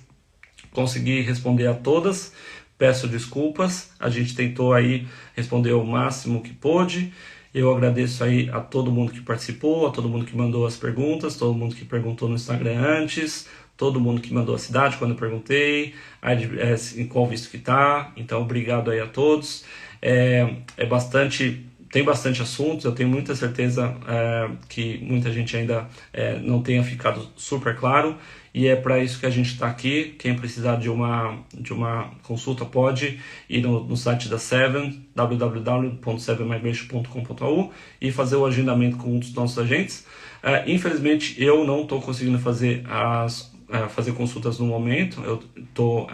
conseguir responder a todas, peço desculpas, a gente tentou aí responder o máximo que pôde. Eu agradeço aí a todo mundo que participou, a todo mundo que mandou as perguntas, todo mundo que perguntou no Instagram antes, todo mundo que mandou a cidade quando eu perguntei, em qual visto que tá. Então, obrigado aí a todos. Tem bastante assuntos, eu tenho muita certeza que muita gente ainda não tenha ficado super claro, e é para isso que a gente está aqui. Quem precisar de uma consulta pode ir no site da Seven, www.sevenmigration.com.au, e fazer o agendamento com um dos nossos agentes. Infelizmente, eu não estou conseguindo fazer consultas no momento, eu estou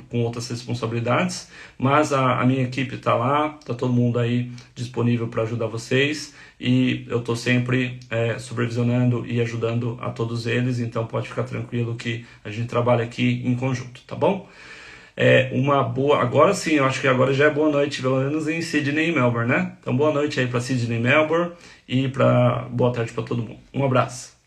com outras responsabilidades, mas a minha equipe está lá, está todo mundo aí disponível para ajudar vocês, e eu estou sempre supervisionando e ajudando a todos eles. Então pode ficar tranquilo que a gente trabalha aqui em conjunto, tá bom? Agora sim, eu acho que agora já é boa noite, pelo menos em Sydney e Melbourne, né? Então boa noite aí para Sydney e Melbourne, e boa tarde para todo mundo. Um abraço.